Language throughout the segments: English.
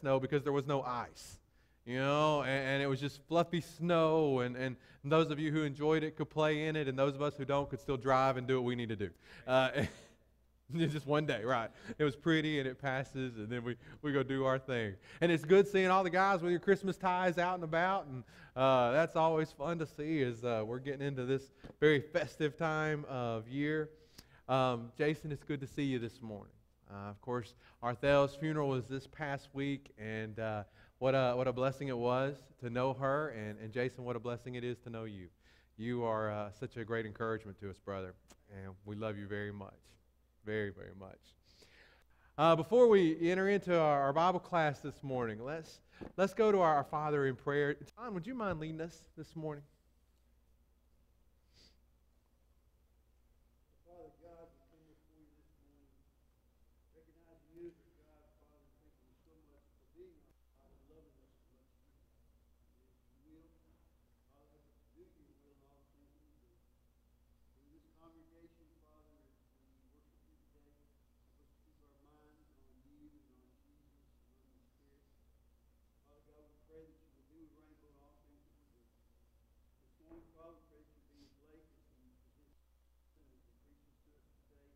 snow because there was no ice. And it was just fluffy snow, and those of you who enjoyed it could play in it, and those of us who don't could still drive and do what we need to do. Just one day, right? It was pretty, and it passes, and then we go do our thing. And it's good seeing all the guys with your Christmas ties out and about, and that's always fun to see as we're getting into this very festive time of year. Jason, it's good to see you this morning. Of course, Arthel's funeral was this past week, and what a blessing it was to know her, and Jason, what a blessing it is to know you. You are such a great encouragement to us, brother, and we love you very much. Very, very much. Before we enter into our Bible class this morning, let's go to our Father in prayer. John, would you mind leading us this morning? Father God, we come before you this morning, recognizing you as our God, Father, and thanking you so much for being our God and loving us so much. You will, Father, help us to do your will in all things we do. In this congregation, Father, we worship you today. Help us to keep our minds on you and on Jesus and on the Spirit. Father God, we pray that you will be with Rainbow in all things that we do. This morning, Father, we pray that you be with Blake as he presents and as he preaches to us today.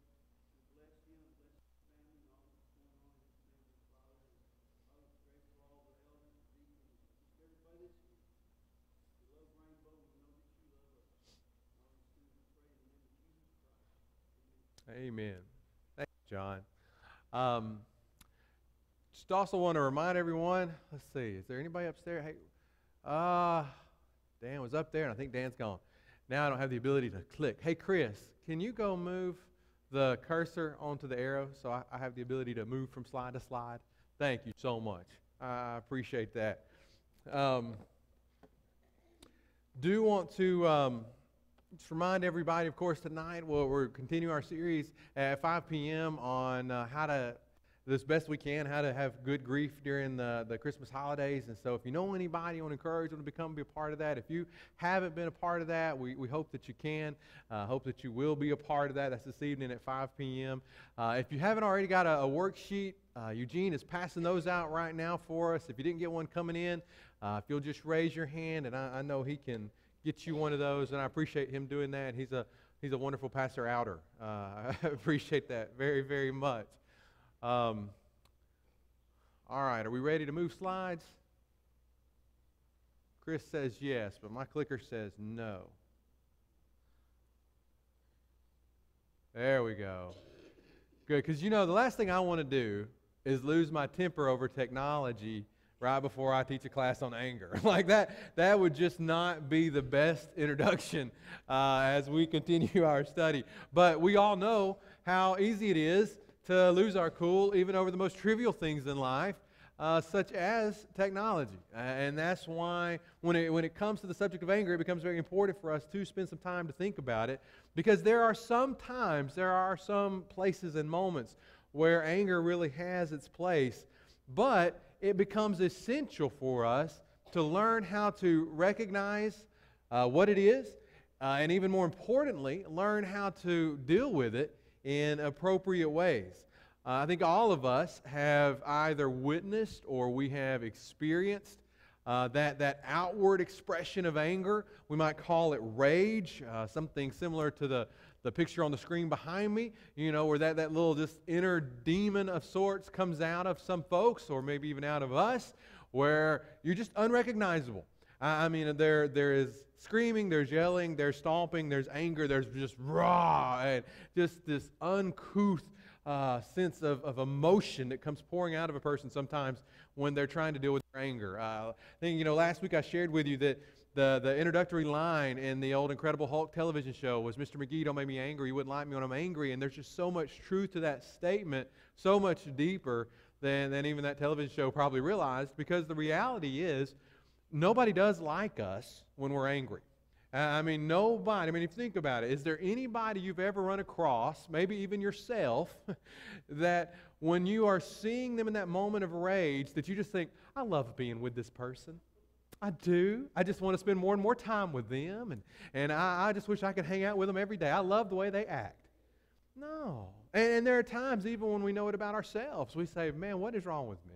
We bless him and bless his family and all that's going on in his family, Father. And Father, we pray for all the elders, the deacons, and just everybody that's here. We love Rainbow. We know that you love us. All these things we pray in the name of Jesus Christ. Amen. Amen. Thank you, John. Just also want to remind everyone, let's see, is there anybody upstairs? Hey, Dan was up there, and I think Dan's gone. Now I don't have the ability to click. Hey, Chris, can you go move the cursor onto the arrow so I have the ability to move from slide to slide? Thank you so much. I appreciate that. Do want to just remind everybody, of course, tonight we're continuing our series at 5 p.m. on how to, as best we can, how to have good grief during the Christmas holidays. And so if you know anybody, you want to encourage them to be a part of that. If you haven't been a part of that, we hope that you can. Hope that you will be a part of that. That's this evening at 5 p.m. If you haven't already got a worksheet, Eugene is passing those out right now for us. If you didn't get one coming in, if you'll just raise your hand, and I know he can get you one of those, and I appreciate him doing that. He's a wonderful passer outer. I appreciate that very, very much. All right, are we ready to move slides? Chris says yes, but my clicker says no. There we go. Good, because the last thing I want to do is lose my temper over technology right before I teach a class on anger. Like that would just not be the best introduction as we continue our study. But we all know how easy it is to lose our cool even over the most trivial things in life, such as technology. And that's why when it comes to the subject of anger, it becomes very important for us to spend some time to think about it, because there are some places and moments where anger really has its place, but it becomes essential for us to learn how to recognize what it is, and even more importantly, learn how to deal with it in appropriate ways. I think all of us have either witnessed or we have experienced that outward expression of anger. We might call it rage, something similar to the picture on the screen behind me, where that little just inner demon of sorts comes out of some folks, or maybe even out of us, where you're just unrecognizable. I mean, there is screaming, there's yelling, there's stomping, there's anger, there's just raw, and just this uncouth sense of emotion that comes pouring out of a person sometimes when they're trying to deal with their anger. I think, last week I shared with you that the introductory line in the old Incredible Hulk television show was, "Mr. McGee, don't make me angry. You wouldn't like me when I'm angry." And there's just so much truth to that statement, so much deeper than even that television show probably realized, because the reality is nobody does like us when we're angry. Nobody. If you think about it, is there anybody you've ever run across, maybe even yourself, that when you are seeing them in that moment of rage, that you just think, I love being with this person? I do. I just want to spend more and more time with them, and I just wish I could hang out with them every day. I love the way they act. No. And there are times, even when we know it about ourselves, we say, man, what is wrong with me?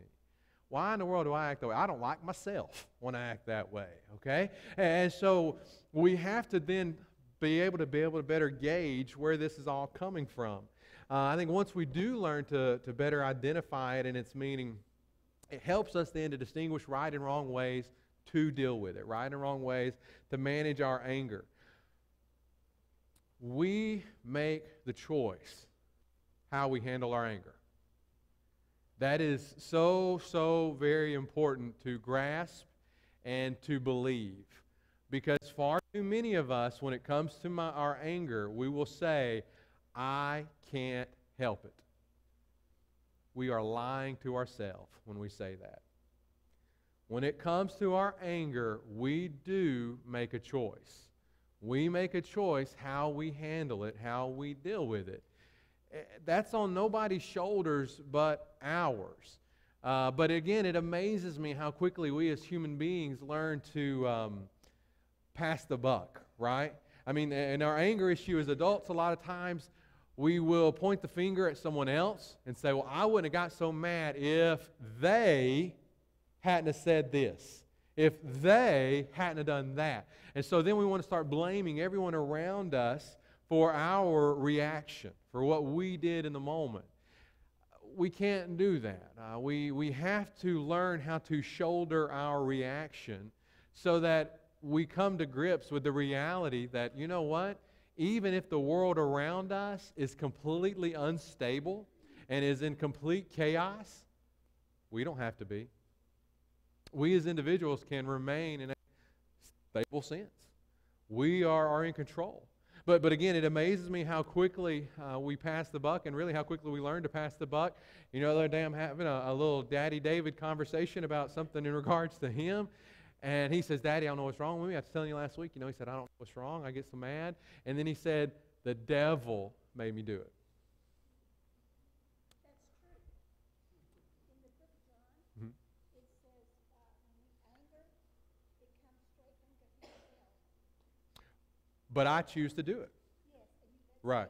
Why in the world do I act that way? I don't like myself when I act that way, okay? And so we have to then be able to better gauge where this is all coming from. I think once we do learn to better identify it and its meaning, it helps us then to distinguish right and wrong ways to deal with it, right and wrong ways to manage our anger. We make the choice how we handle our anger. That is so very important to grasp and to believe. Because far too many of us, when it comes to our anger, we will say, I can't help it. We are lying to ourselves when we say that. When it comes to our anger, we do make a choice. We make a choice how we handle it, how we deal with it. That's on nobody's shoulders but ours. But again, it amazes me how quickly we as human beings learn to pass the buck, right? I mean, in our anger issue as adults, a lot of times we will point the finger at someone else and say, well, I wouldn't have got so mad if they hadn't have said this, if they hadn't have done that. And so then we want to start blaming everyone around us for our reaction, for what we did in the moment. We can't do that. We have to learn how to shoulder our reaction so that we come to grips with the reality that, you know what? Even if the world around us is completely unstable and is in complete chaos, we don't have to be. We as individuals can remain in a stable sense. We are in control. But again, it amazes me how quickly we pass the buck and really how quickly we learn to pass the buck. You know, the other day I'm having a little Daddy David conversation about something in regards to him. And he says, Daddy, I don't know what's wrong with me. I was telling you last week, he said, I don't know what's wrong. I get so mad. And then he said, the devil made me do it. That's true. In the book of John, Mhm. it says, when anger, it comes straight from himself. But I choose to do it. Yes, and that's Right.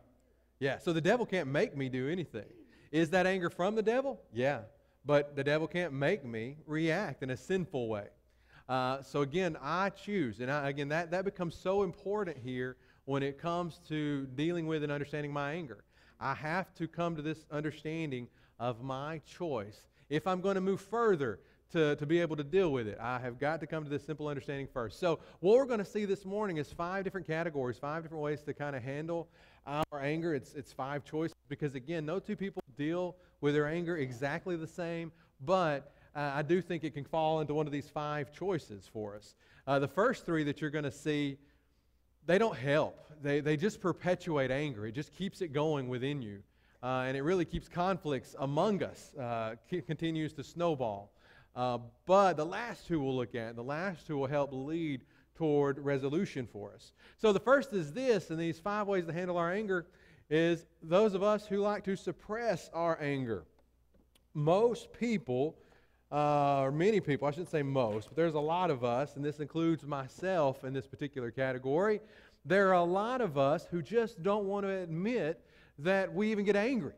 Yeah, so the devil can't make me do anything. Is that anger from the devil? Yeah. But the devil can't make me react in a sinful way. So again, I choose. And again, that becomes so important here when it comes to dealing with and understanding my anger. I have to come to this understanding of my choice. If I'm going to move further to be able to deal with it, I have got to come to this simple understanding first. So what we're going to see this morning is 5 different categories, 5 different ways to kind of handle our anger. It's 5 choices because, again, no two people deal with their anger exactly the same, but I do think it can fall into one of these 5 choices for us. The first 3 that you're going to see, they don't help. They just perpetuate anger. It just keeps it going within you. And it really keeps conflicts among us, continues to snowball. But the last 2 we'll look at, the last 2 will help lead toward resolution for us. So the first is this, and these 5 ways to handle our anger, is those of us who like to suppress our anger. Most people, or many people, I shouldn't say most, but there's a lot of us, and this includes myself in this particular category, there are a lot of us who just don't want to admit that we even get angry.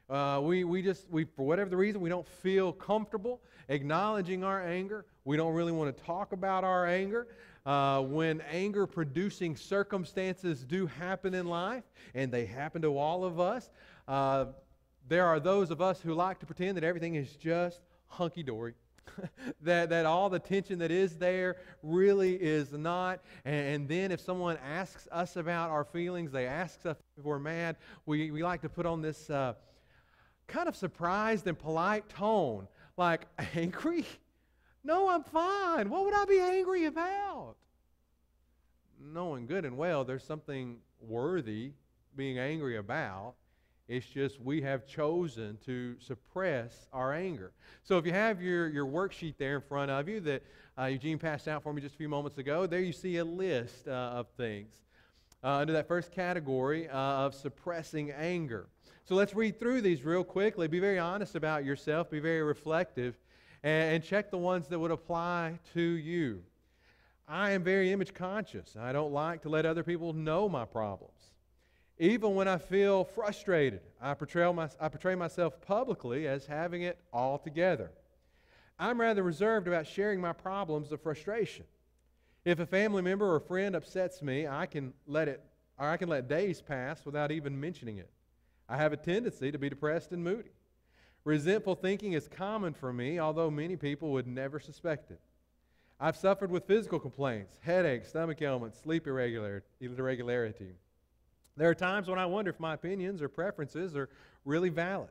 We for whatever the reason, we don't feel comfortable acknowledging our anger. We don't really want to talk about our anger. When anger-producing circumstances do happen in life, and they happen to all of us, there are those of us who like to pretend that everything is just hunky-dory. that all the tension that is there really is not. And then if someone asks us about our feelings, they ask us if we're mad, we like to put on this kind of surprised and polite tone. Like, angry? No, I'm fine. What would I be angry about? Knowing good and well there's something worthy being angry about. It's just we have chosen to suppress our anger. So if you have your worksheet there in front of you that Eugene passed out for me just a few moments ago, there you see a list of things under that first category of suppressing anger. So let's read through these real quickly. Be very honest about yourself. Be very reflective. And check the ones that would apply to you. I am very image conscious. I don't like to let other people know my problems. Even when I feel frustrated, I portray myself publicly as having it all together. I'm rather reserved about sharing my problems of frustration. If a family member or friend upsets me, I can let days pass without even mentioning it. I have a tendency to be depressed and moody. Resentful thinking is common for me, although many people would never suspect it. I've suffered with physical complaints, headaches, stomach ailments, sleep irregularity. There are times when I wonder if my opinions or preferences are really valid.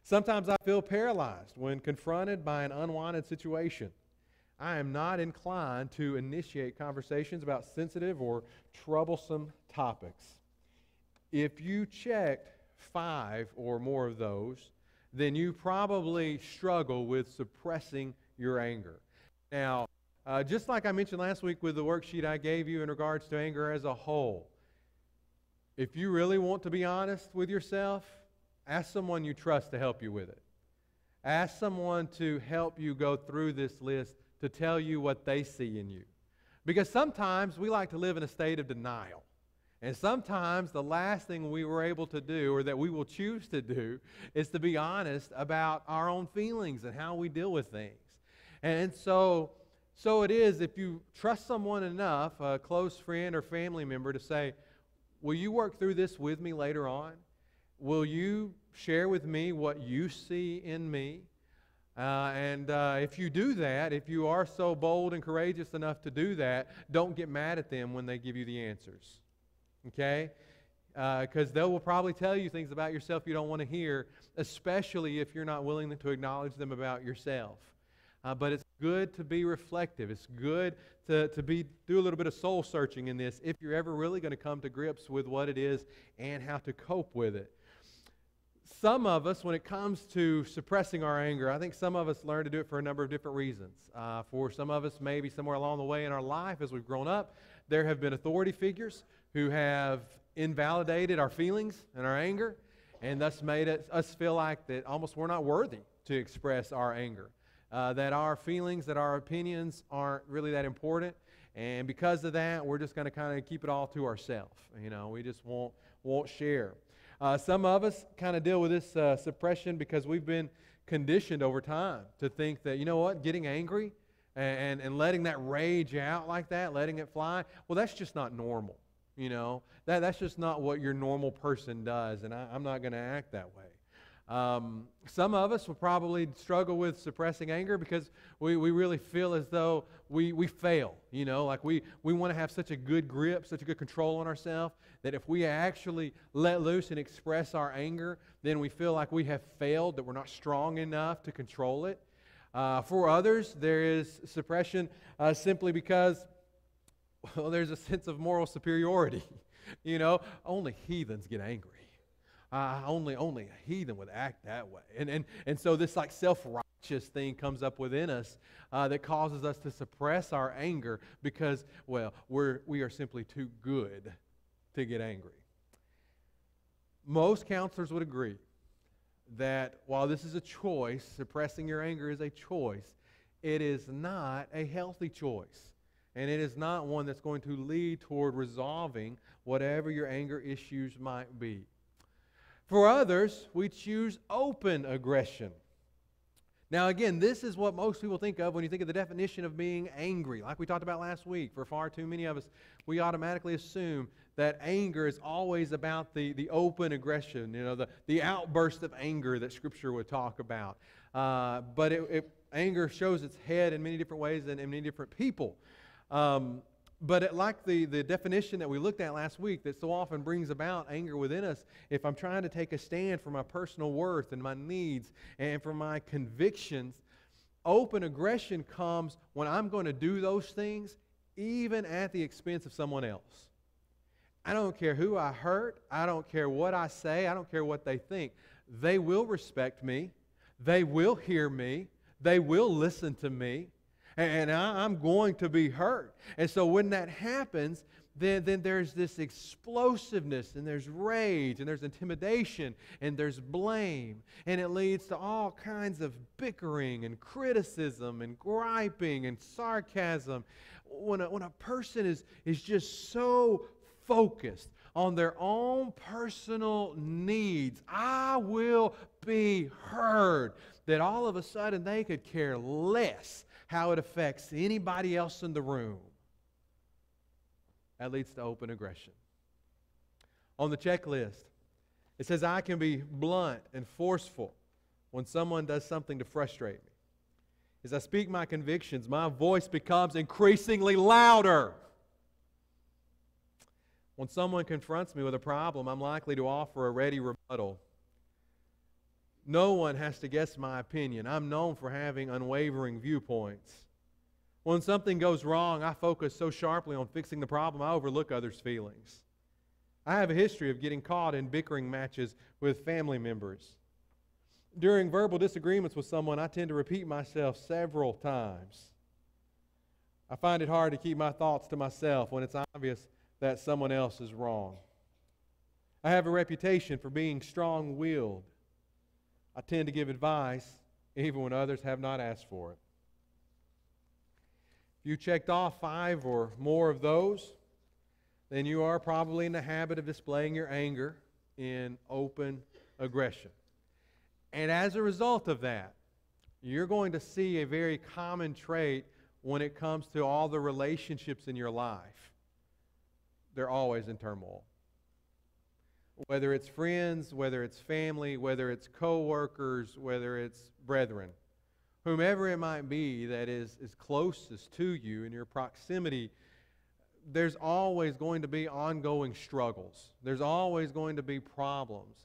Sometimes I feel paralyzed when confronted by an unwanted situation. I am not inclined to initiate conversations about sensitive or troublesome topics. If you checked 5 or more of those, then you probably struggle with suppressing your anger. Now, just like I mentioned last week with the worksheet I gave you in regards to anger as a whole, if you really want to be honest with yourself, ask someone you trust to help you with it. Ask someone to help you go through this list to tell you what they see in you. Because sometimes we like to live in a state of denial. And sometimes the last thing we were able to do, or that we will choose to do, is to be honest about our own feelings and how we deal with things. And so it is, if you trust someone enough, a close friend or family member, to say, will you work through this with me later on? Will you share with me what you see in me? If you do that, if you are so bold and courageous enough to do that, don't get mad at them when they give you the answers. Okay? Because they will probably tell you things about yourself you don't want to hear, especially if you're not willing to acknowledge them about yourself. But it's good to be reflective. It's good to do a little bit of soul searching in this if you're ever really going to come to grips with what it is and how to cope with it. Some of us, when it comes to suppressing our anger, I think some of us learn to do it for a number of different reasons. For some of us, maybe somewhere along the way in our life as we've grown up, there have been authority figures who have invalidated our feelings and our anger, and thus made us feel like that almost we're not worthy to express our anger. That our feelings, that our opinions aren't really that important, and because of that, we're just going to kind of keep it all to ourselves. You know, we just won't share. Some of us kind of deal with this suppression because we've been conditioned over time to think that, you know what, getting angry and letting that rage out like that, letting it fly, well, that's just not normal. You know, that's just not what your normal person does, and I'm not going to act that way. Some of us will probably struggle with suppressing anger because we really feel as though we fail, you know, like we want to have such a good grip, such a good control on ourselves that if we actually let loose and express our anger, then we feel like we have failed, that we're not strong enough to control it. For others, there is suppression simply because, well, there's a sense of moral superiority. You know, only heathens get angry. Only a heathen would act that way. And so this like self-righteous thing comes up within us that causes us to suppress our anger because, well, we are simply too good to get angry. Most counselors would agree that while this is a choice, suppressing your anger is a choice, it is not a healthy choice. And it is not one that's going to lead toward resolving whatever your anger issues might be. For others, we choose open aggression. Now again, this is what most people think of when you think of the definition of being angry. Like we talked about last week, for far too many of us, we automatically assume that anger is always about the open aggression, you know, the outburst of anger that Scripture would talk about. But anger shows its head in many different ways and in many different people. But like the definition that we looked at last week that so often brings about anger within us, if I'm trying to take a stand for my personal worth and my needs and for my convictions, open aggression comes when I'm going to do those things even at the expense of someone else. I don't care who I hurt. I don't care what I say. I don't care what they think. They will respect me. They will hear me. They will listen to me. And I'm going to be hurt. And so when that happens, then there's this explosiveness, and there's rage, and there's intimidation, and there's blame. And it leads to all kinds of bickering and criticism and griping and sarcasm. When a person is just so focused on their own personal needs, I will be heard, that all of a sudden they could care less how it affects anybody else in the room. That leads to open aggression. On the checklist, it says I can be blunt and forceful when someone does something to frustrate me. As I speak my convictions, my voice becomes increasingly louder. When someone confronts me with a problem, I'm likely to offer a ready rebuttal. No one has to guess my opinion. I'm known for having unwavering viewpoints. When something goes wrong, I focus so sharply on fixing the problem, I overlook others' feelings. I have a history of getting caught in bickering matches with family members. During verbal disagreements with someone, I tend to repeat myself several times. I find it hard to keep my thoughts to myself when it's obvious that someone else is wrong. I have a reputation for being strong-willed. I tend to give advice even when others have not asked for it. If you checked off 5 or more of those, then you are probably in the habit of displaying your anger in open aggression. And as a result of that, you're going to see a very common trait when it comes to all the relationships in your life. They're always in turmoil. Whether it's friends, whether it's family, whether it's co-workers, whether it's brethren, whomever it might be that is closest to you in your proximity, there's always going to be ongoing struggles. There's always going to be problems.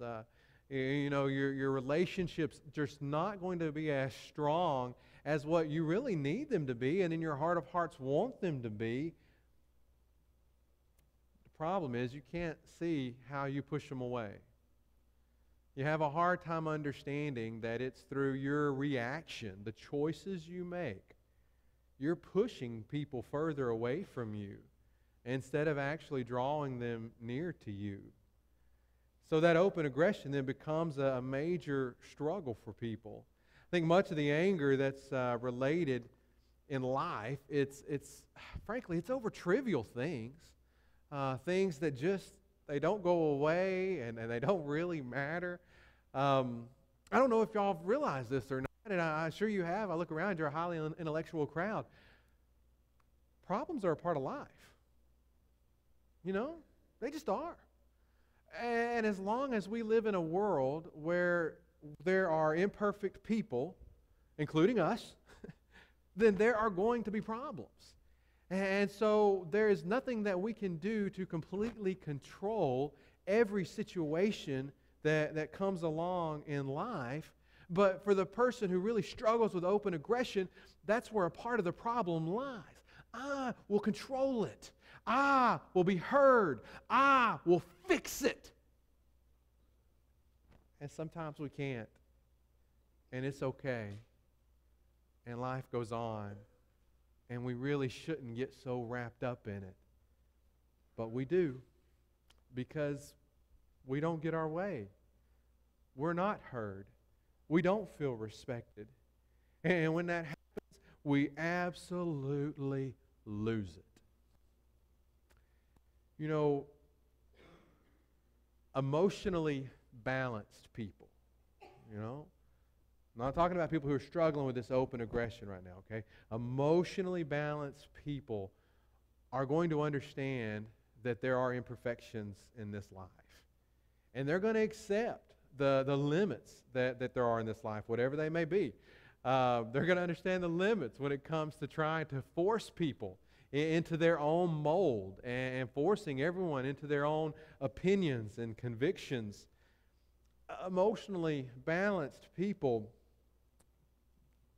Your relationships just not going to be as strong as what you really need them to be and in your heart of hearts want them to be. The problem is you can't see how you push them away. You have a hard time understanding that it's through your reaction, the choices you make. You're pushing people further away from you instead of actually drawing them near to you. So that open aggression then becomes a major struggle for people. I think much of the anger that's related in life, it's frankly, it's over trivial things. Things that just, they don't go away and they don't really matter. I don't know if y'all have realized this or not, and I'm sure you have. I look around, you're a highly intellectual crowd. Problems are a part of life. You know, they just are. And as long as we live in a world where there are imperfect people, including us, then there are going to be problems. And so there is nothing that we can do to completely control every situation that comes along in life. But for the person who really struggles with open aggression, that's where a part of the problem lies. I will control it. I will be heard. I will fix it. And sometimes we can't. And it's okay. And life goes on. And we really shouldn't get so wrapped up in it. But we do. Because we don't get our way. We're not heard. We don't feel respected. And when that happens, we absolutely lose it. You know, emotionally balanced people, I'm not talking about people who are struggling with this open aggression right now, okay? Emotionally balanced people are going to understand that there are imperfections in this life. And they're going to accept the limits that there are in this life, whatever they may be. They're going to understand the limits when it comes to trying to force people into their own mold and forcing everyone into their own opinions and convictions. Emotionally balanced people,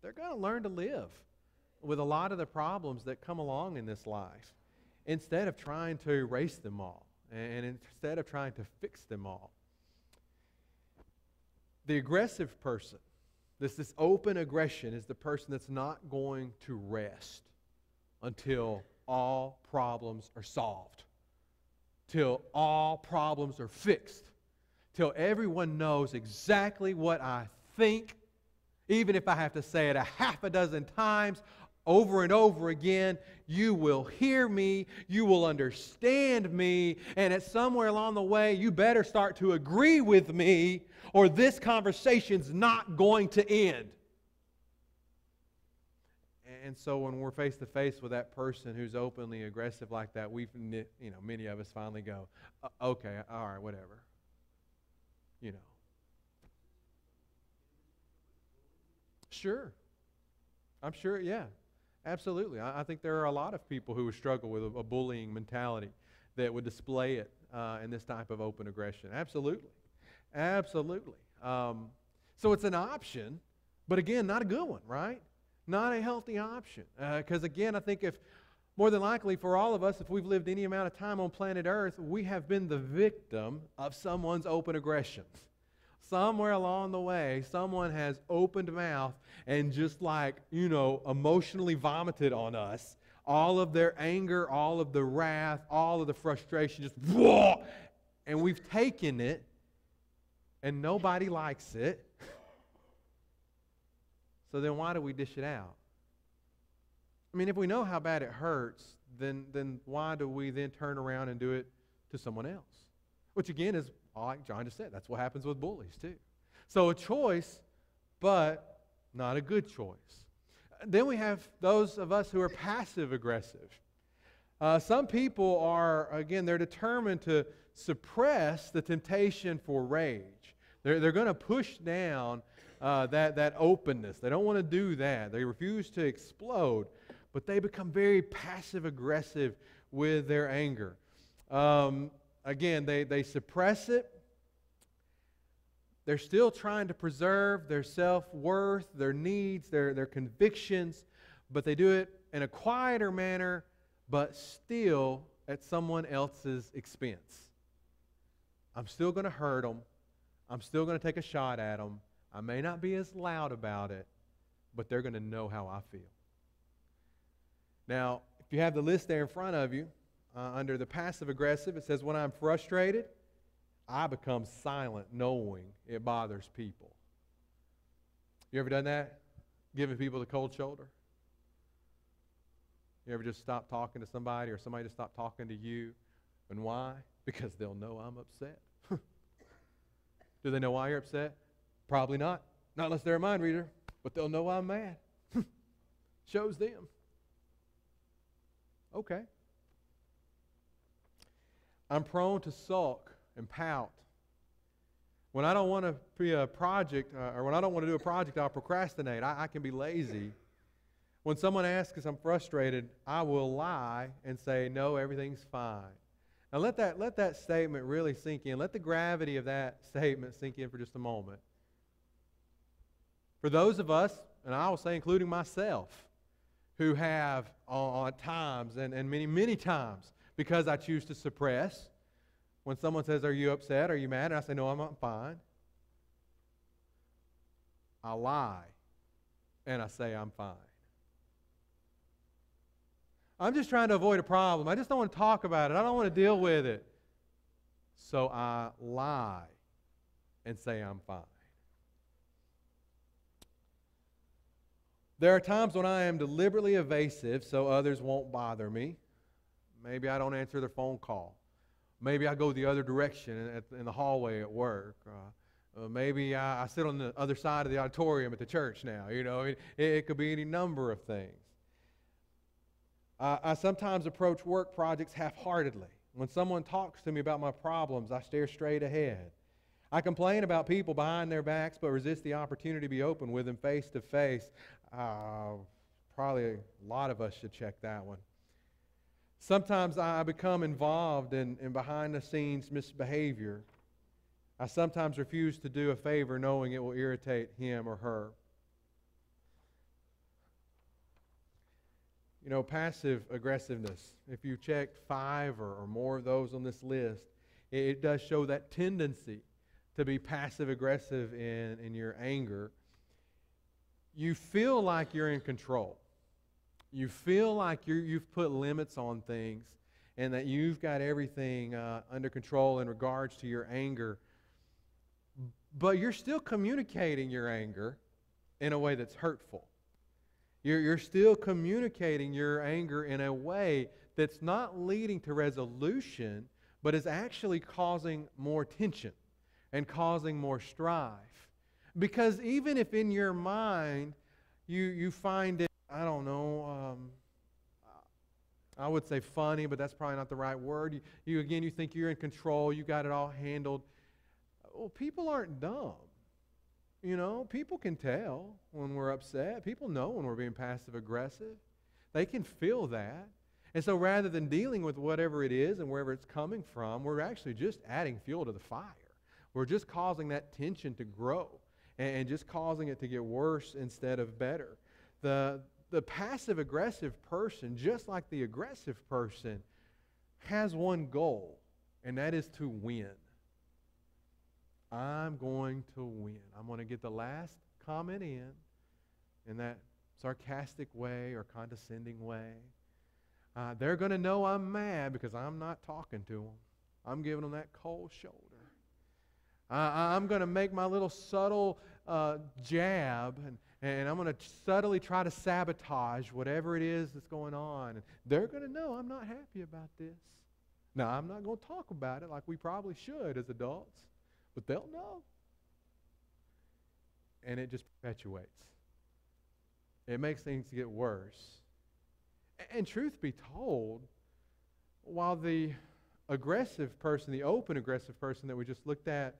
they're going to learn to live with a lot of the problems that come along in this life instead of trying to erase them all and instead of trying to fix them all. The aggressive person, this open aggression, is the person that's not going to rest until all problems are solved, till all problems are fixed, till everyone knows exactly what I think, even if I have to say it a half a dozen times over and over again, you will hear me, you will understand me, and at somewhere along the way, you better start to agree with me, or this conversation's not going to end. And so when we're face to face with that person who's openly aggressive like that, many of us finally go, okay, all right, whatever. Sure. I'm sure, yeah. Absolutely. I think there are a lot of people who would struggle with a bullying mentality that would display it in this type of open aggression. Absolutely. Absolutely. So it's an option, but again, not a good one, right? Not a healthy option. Because again, I think more than likely for all of us, if we've lived any amount of time on planet Earth, we have been the victim of someone's open aggressions. Somewhere along the way, someone has opened mouth and just emotionally vomited on us all of their anger, all of the wrath, all of the frustration, just whoa! And we've taken it, and nobody likes it. So then why do we dish it out? I mean, if we know how bad it hurts, then why do we then turn around and do it to someone else? Which again is, like John just said, that's what happens with bullies too. So a choice, but not a good choice. Then we have those of us who are passive aggressive. Some people are, again, they're determined to suppress the temptation for rage. They're going to push down that openness. They don't want to do that. They refuse to explode, but they become very passive aggressive with their anger. Again, they suppress it. They're still trying to preserve their self-worth, their needs, their convictions, but they do it in a quieter manner, but still at someone else's expense. I'm still going to hurt them. I'm still going to take a shot at them. I may not be as loud about it, but they're going to know how I feel. Now, if you have the list there in front of you, under the passive aggressive, it says, when I'm frustrated, I become silent knowing it bothers people. You ever done that? Giving people the cold shoulder? You ever just stop talking to somebody, or somebody just stop talking to you? And why? Because they'll know I'm upset. Do they know why you're upset? Probably not. Not unless they're a mind reader. But they'll know I'm mad. Shows them. Okay. I'm prone to sulk and pout. When I don't want to be a project, or when I don't want to do a project, I'll procrastinate. I can be lazy. When someone asks if I'm frustrated, I will lie and say, no, everything's fine. Now let that statement really sink in. Let the gravity of that statement sink in for just a moment. For those of us, and I will say including myself, who have on times and many, many times, because I choose to suppress, when someone says, are you upset? Are you mad? And I say, no, I'm fine. I lie and I say I'm fine. I'm just trying to avoid a problem. I just don't want to talk about it. I don't want to deal with it. So I lie and say I'm fine. There are times when I am deliberately evasive so others won't bother me. Maybe I don't answer their phone call. Maybe I go the other direction in the hallway at work. Maybe I sit on the other side of the auditorium at the church now. It could be any number of things. I sometimes approach work projects half-heartedly. When someone talks to me about my problems, I stare straight ahead. I complain about people behind their backs, but resist the opportunity to be open with them face to face. Probably a lot of us should check that one. Sometimes I become involved in behind-the-scenes misbehavior. I sometimes refuse to do a favor knowing it will irritate him or her. Passive aggressiveness, if you checked 5 or more of those on this list, it does show that tendency to be passive aggressive in your anger. You feel like you're in control. You feel like you've put limits on things and that you've got everything under control in regards to your anger. But you're still communicating your anger in a way that's hurtful. You're still communicating your anger in a way that's not leading to resolution, but is actually causing more tension and causing more strife. Because even if in your mind you find it, I don't know, I would say funny, but that's probably not the right word. You think you're in control, you got it all handled. Well, people aren't dumb. You know, people can tell when we're upset. People know when we're being passive aggressive. They can feel that. And so rather than dealing with whatever it is and wherever it's coming from, we're actually just adding fuel to the fire. We're just causing that tension to grow and just causing it to get worse instead of better. The passive aggressive person, just like the aggressive person, has one goal, and that is to win. I'm going to win. I'm going to get the last comment in that sarcastic way or condescending way. They're going to know I'm mad because I'm not talking to them. I'm giving them that cold shoulder. I'm going to make my little subtle jab, and I'm going to subtly try to sabotage whatever it is that's going on. And they're going to know I'm not happy about this. Now, I'm not going to talk about it like we probably should as adults, but they'll know. And it just perpetuates. It makes things get worse. And truth be told, while the aggressive person, the open aggressive person that we just looked at,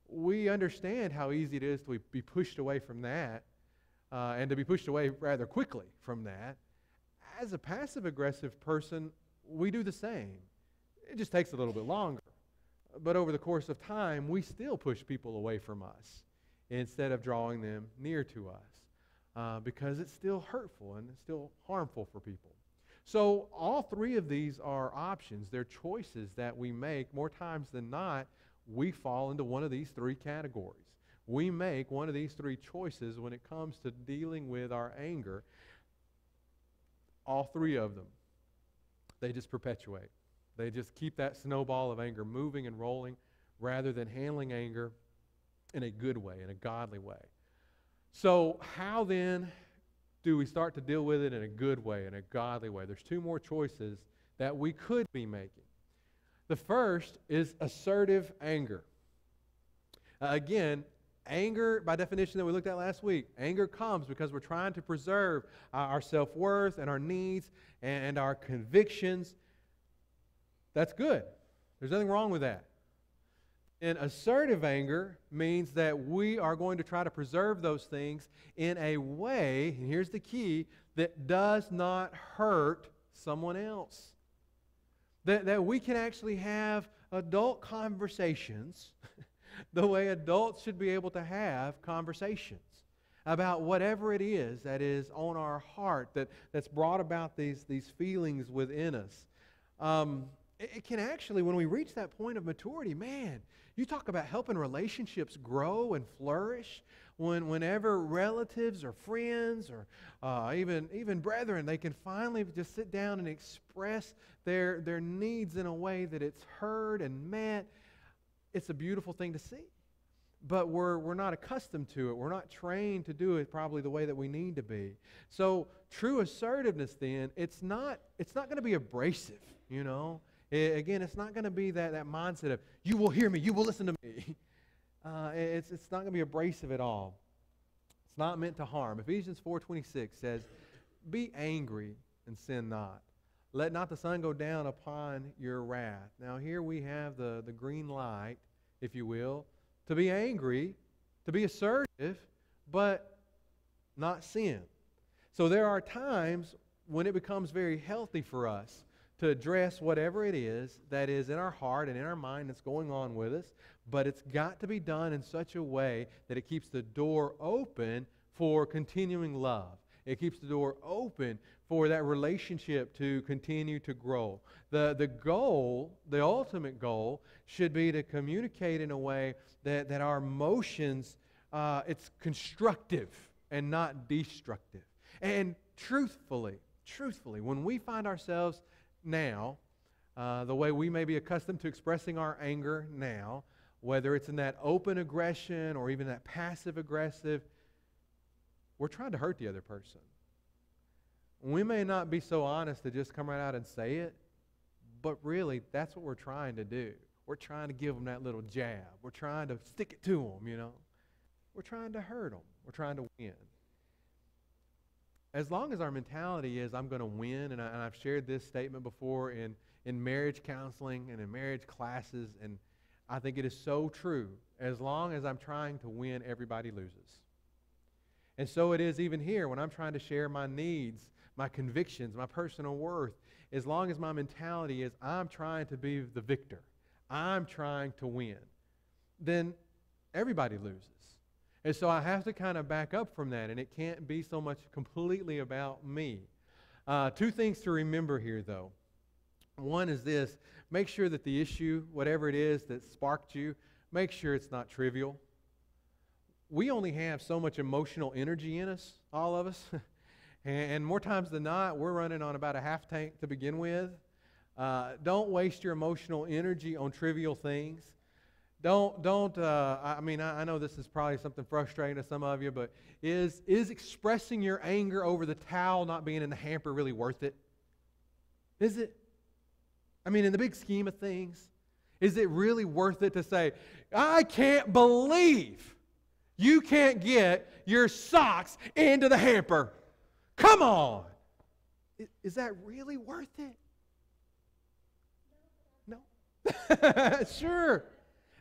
we understand how easy it is to be pushed away from that, and to be pushed away rather quickly from that. As a passive aggressive person, we do the same. It just takes a little bit longer. But over the course of time, we still push people away from us instead of drawing them near to us, because it's still hurtful and it's still harmful for people. So all three of these are options. They're choices that we make. More times than not, we fall into one of these three categories. We make one of these three choices when it comes to dealing with our anger. All three of them, they just perpetuate. They just keep that snowball of anger moving and rolling rather than handling anger in a good way, in a godly way. So how then do we start to deal with it in a good way, in a godly way? There's two more choices that we could be making. The first is assertive anger. Again, anger, by definition that we looked at last week, anger comes because we're trying to preserve our self-worth and our needs and our convictions. That's good. There's nothing wrong with that. And assertive anger means that we are going to try to preserve those things in a way, and here's the key, that does not hurt someone else. That we can actually have adult conversations the way adults should be able to have conversations about whatever it is that is on our heart, that's brought about these feelings within us. It can actually, when we reach that point of maturity, man, you talk about helping relationships grow and flourish. Whenever relatives or friends or even brethren, they can finally just sit down and express their needs in a way that it's heard and met, it's a beautiful thing to see. But we're not accustomed to it. We're not trained to do it probably the way that we need to be. So true assertiveness then, it's not going to be abrasive, you know. Again, it's not going to be that mindset of, you will hear me, you will listen to me. It's not going to be abrasive at all. It's not meant to harm. Ephesians 4:26 says, be angry and sin not. Let not the sun go down upon your wrath. Now here we have the green light, if you will, to be angry, to be assertive, but not sin. So there are times when it becomes very healthy for us to address whatever it is that is in our heart and in our mind that's going on with us, but it's got to be done in such a way that it keeps the door open for continuing love. It keeps the door open for that relationship to continue to grow. The goal, the ultimate goal, should be to communicate in a way that our emotions, it's constructive and not destructive. And truthfully, when we find ourselves now, the way we may be accustomed to expressing our anger now, whether it's in that open aggression or even that passive aggressive, we're trying to hurt the other person. we may not be so honest to just come right out and say it, but really, that's what we're trying to do. We're trying to give them that little jab. We're trying to stick it to them, you know. We're trying to hurt them. We're trying to win. As long as our mentality is, I'm going to win, and I've shared this statement before in marriage counseling and in marriage classes, and I think it is so true. As long as I'm trying to win, everybody loses. And so it is even here when I'm trying to share my needs, my convictions, my personal worth. As long as my mentality is, I'm trying to be the victor, I'm trying to win, then everybody loses. And so I have to kind of back up from that, and it can't be so much completely about me. Two things to remember here, though. One is this: make sure that the issue, whatever it is that sparked you, make sure it's not trivial. We only have so much emotional energy in us, all of us. And more times than not, we're running on about a half tank to begin with. Don't waste your emotional energy on trivial things. I know this is probably something frustrating to some of you, but is expressing your anger over the towel not being in the hamper really worth it? Is it? I mean, in the big scheme of things, is it really worth it to say, I can't believe you can't get your socks into the hamper? Come on! Is that really worth it? No? Sure.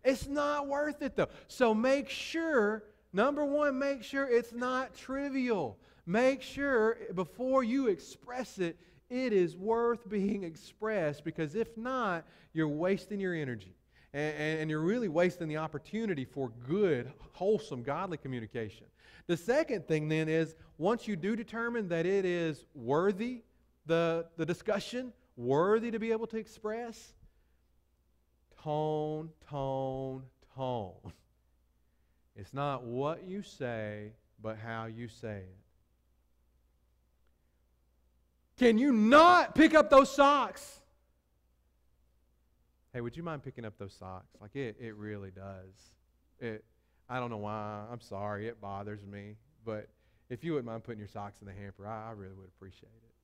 It's not worth it, though. So make sure, number one, make sure it's not trivial. Make sure before you express it, it is worth being expressed, because if not, you're wasting your energy. And you're really wasting the opportunity for good, wholesome, godly communication. The second thing then is, once you do determine that it is worthy, the discussion, worthy to be able to express, tone. It's not what you say, but how you say it. Can you not pick up those socks? Hey, would you mind picking up those socks? Like, it really does. I don't know why. I'm sorry. It bothers me. But if you wouldn't mind putting your socks in the hamper, I really would appreciate it.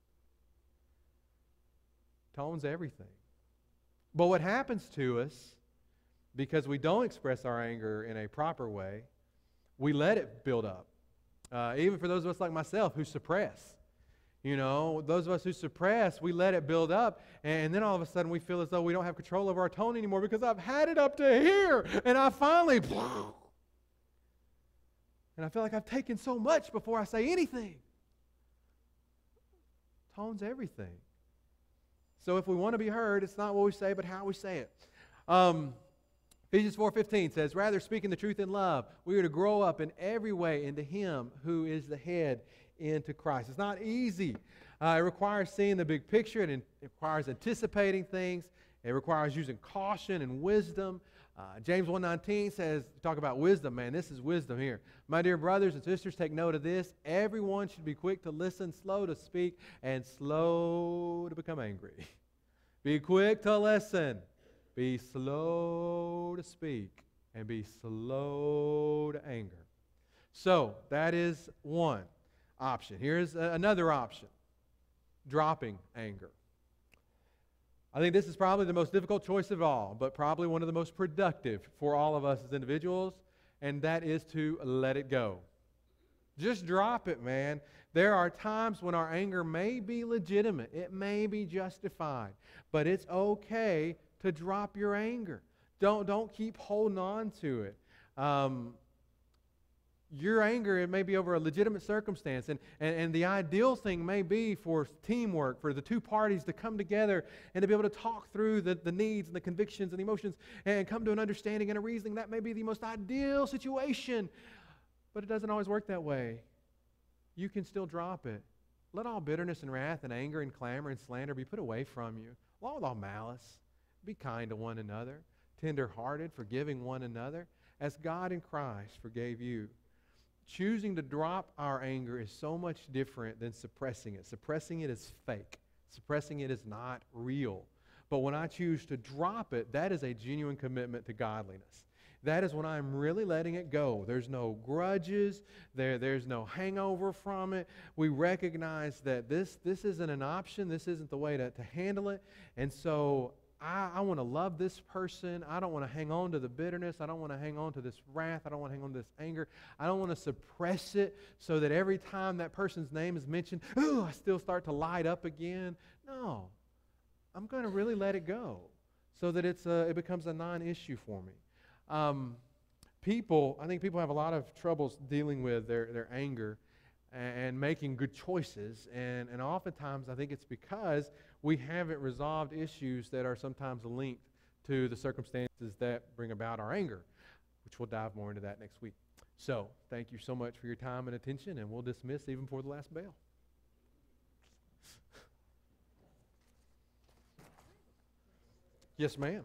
Tone's everything. But what happens to us, because we don't express our anger in a proper way, we let it build up. Even for those of us like myself who suppress. You know, those of us who suppress, we let it build up, and then all of a sudden we feel as though we don't have control over our tone anymore because I've had it up to here, and I finally, and I feel like I've taken so much before I say anything. Tone's everything. So if we want to be heard, it's not what we say, but how we say it. Ephesians 4:15 says, rather speaking the truth in love, we are to grow up in every way into Him who is the head, into Christ. It's not easy. It requires seeing the big picture. It requires anticipating things. It requires using caution and wisdom. James 1:19 says, talk about wisdom, man. This is wisdom here. My dear brothers and sisters, take note of this. Everyone should be quick to listen, slow to speak, and slow to become angry. Be quick to listen. Be slow to speak. And be slow to anger. So, that is one option. Here's another option. Dropping anger. I think this is probably the most difficult choice of all, but probably one of the most productive for all of us as individuals, and that is to let it go. Just drop it, man. There are times when our anger may be legitimate. It may be justified, but it's okay to drop your anger. Don't keep holding on to it. Your anger, it may be over a legitimate circumstance, and the ideal thing may be for teamwork, for the two parties to come together and to be able to talk through the needs and the convictions and the emotions and come to an understanding and a reasoning. That may be the most ideal situation, but it doesn't always work that way. You can still drop it. Let all bitterness and wrath and anger and clamor and slander be put away from you, along with all malice. Be kind to one another, tender-hearted, forgiving one another, as God in Christ forgave you. Choosing to drop our anger is so much different than suppressing it. Suppressing it is fake. Suppressing it is not real. But when I choose to drop it, that is a genuine commitment to godliness. That is when I'm really letting it go. There's no grudges. There's no hangover from it. We recognize that this isn't an option. This isn't the way to handle it. And so I want to love this person. I don't want to hang on to the bitterness. I don't want to hang on to this wrath. I don't want to hang on to this anger. I don't want to suppress it so that every time that person's name is mentioned, oh, I still start to light up again. No. I'm going to really let it go so that it becomes a non-issue for me. I think people have a lot of troubles dealing with their anger and making good choices. And oftentimes I think it's because we haven't resolved issues that are sometimes linked to the circumstances that bring about our anger, which we'll dive more into that next week. So thank you so much for your time and attention, and we'll dismiss even before the last bell. Yes, ma'am.